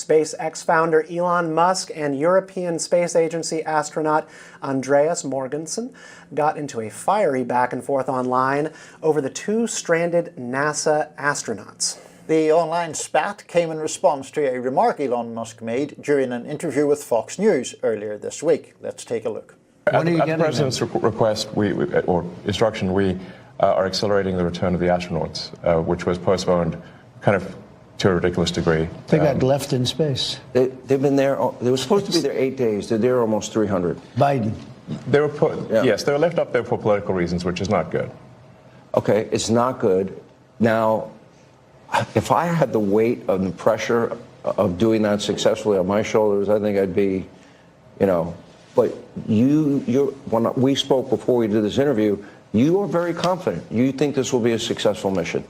SpaceX founder Elon Musk and European Space Agency astronaut Andreas Mogensen got into a fiery back and forth online over the two stranded NASA astronauts. The online spat came in response to a remark Elon Musk made during an interview with Fox News earlier this week. Let's take a look. At the President's request or instruction, we are accelerating the return of the astronauts, which was postponed kind of to a ridiculous degree. They got left in space. They've been there. They were supposed to be there 8 days. They're there almost 300. Biden. They were yes, they were left up there for political reasons, which is not good. Okay, it's not good. Now, if I had the weight of the pressure of doing that successfully on my shoulders, I think I'd be, But when we spoke before we did this interview, you are very confident. You think this will be a successful mission.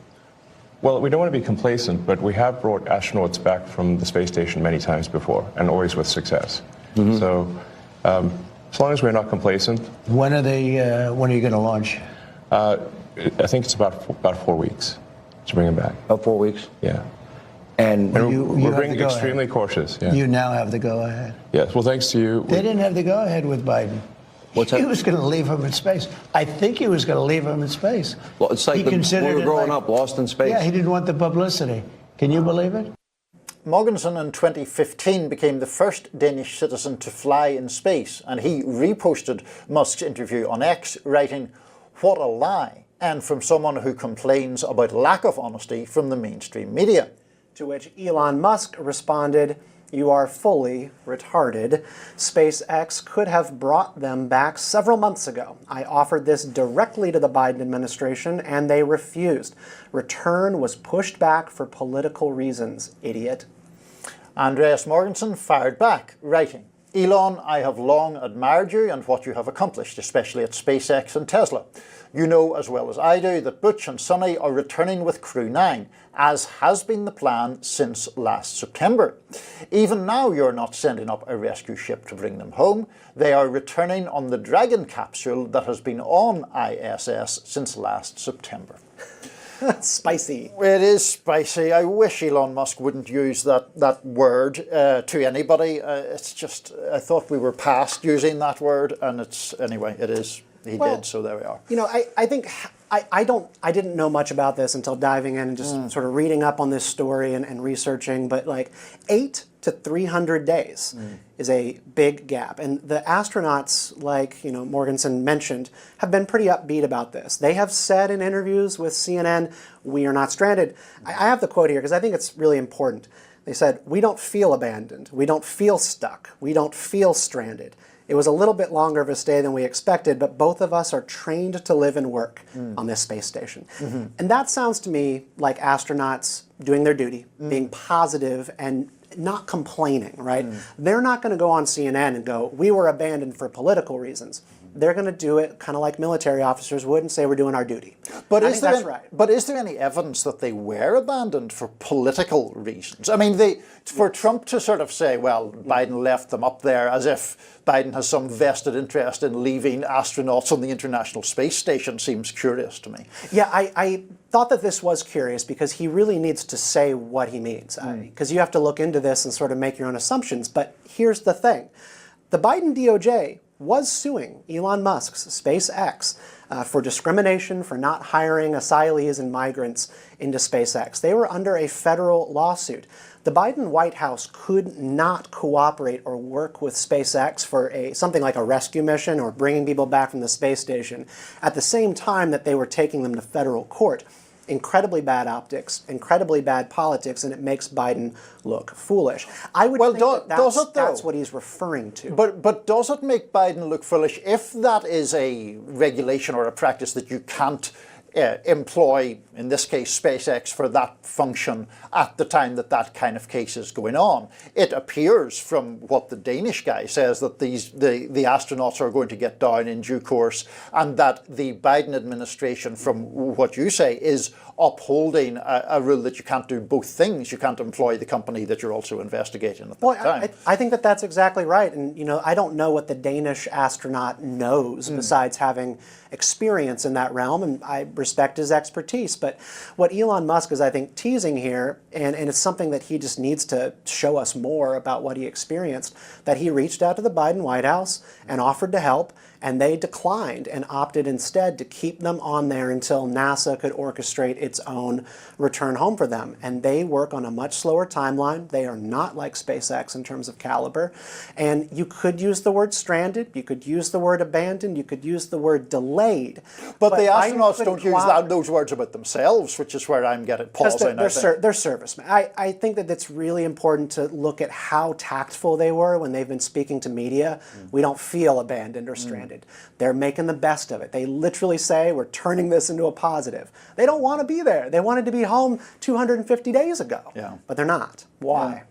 Well, we don't want to be complacent, but we have brought astronauts back from the space station many times before, and always with success. Mm-hmm. So, as long as we're not complacent. When are you going to launch? I think it's about 4 weeks to bring them back. About 4 weeks? Yeah. And we're being extremely cautious. Yeah. You now have the go-ahead. Yes. Well, thanks to you. They didn't have the go-ahead with Biden. What's that? He was going to leave him in space. I think he was going to leave him in space. Well, it's like when we were growing up, lost in space. Yeah, he didn't want the publicity. Can you believe it? Mogensen in 2015 became the first Danish citizen to fly in space, and he reposted Musk's interview on X, writing, "What a lie," and from someone who complains about lack of honesty from the mainstream media. To which Elon Musk responded, "You are fully retarded. SpaceX could have brought them back several months ago. I offered this directly to the Biden administration and they refused. Return was pushed back for political reasons, idiot." Andreas Mogensen fired back, writing, "Elon, I have long admired you and what you have accomplished, especially at SpaceX and Tesla. You know as well as I do that Butch and Sonny are returning with Crew 9, as has been the plan since last September. Even now you're not sending up a rescue ship to bring them home. They are returning on the Dragon capsule that has been on ISS since last September." Spicy. It is spicy. I wish Elon Musk wouldn't use that word to anybody. It's just, I thought we were past using that word, and anyway, it is. He did, so there we are. I think I didn't know much about this until diving in and just sort of reading up on this story and researching, but like 8 to 300 days is a big gap. And the astronauts, like Mogensen mentioned, have been pretty upbeat about this. They have said in interviews with CNN, "We are not stranded." I have the quote here because I think it's really important. They said, "We don't feel abandoned. We don't feel stuck. We don't feel stranded. It was a little bit longer of a stay than we expected, but both of us are trained to live and work on this space station." Mm-hmm. And that sounds to me like astronauts doing their duty, being positive and not complaining, right? They're not going to go on CNN and go, "We were abandoned for political reasons." They're going to do it kind of like military officers would and say, "We're doing our duty." But is there any evidence that they were abandoned for political reasons? I mean, for Trump to sort of say, well, Biden left them up there, as if Biden has some vested interest in leaving astronauts on the International Space Station, seems curious to me. Yeah, I thought that this was curious because he really needs to say what he means. Because you have to look into this and sort of make your own assumptions. But here's the thing. The Biden DOJ was suing Elon Musk's SpaceX for discrimination for not hiring asylees and migrants into SpaceX. They were under a federal lawsuit. The Biden White House could not cooperate or work with SpaceX for something like a rescue mission or bringing people back from the space station at the same time that they were taking them to federal court. Incredibly bad optics, incredibly bad politics, and it makes Biden look foolish. I would think that's what he's referring to. But does it make Biden look foolish if that is a regulation or a practice that you can't employ, in this case, SpaceX for that function at the time that kind of case is going on? It appears from what the Danish guy says that the astronauts are going to get down in due course, and that the Biden administration, from what you say, is upholding a rule that you can't do both things. You can't employ the company that you're also investigating at the time. I think that's exactly right. And, I don't know what the Danish astronaut knows besides having experience in that realm. And I respect his expertise. But what Elon Musk is, I think, teasing here, and it's something that he just needs to show us more about what he experienced, that he reached out to the Biden White House and offered to help, and they declined and opted instead to keep them on there until NASA could orchestrate its own return home for them. And they work on a much slower timeline. They are not like SpaceX in terms of caliber. And you could use the word stranded, you could use the word abandoned, you could use the word delayed. But the Biden astronauts couldn't don't use those words about themselves, which is where I'm getting pausing. They're servicemen. I think that it's really important to look at how tactful they were when they've been speaking to media. We don't feel abandoned or stranded. They're making the best of it. They literally say, we're turning this into a positive. They don't want to be there. They wanted to be home 250 days ago, Yeah. but they're not. Why? Yeah.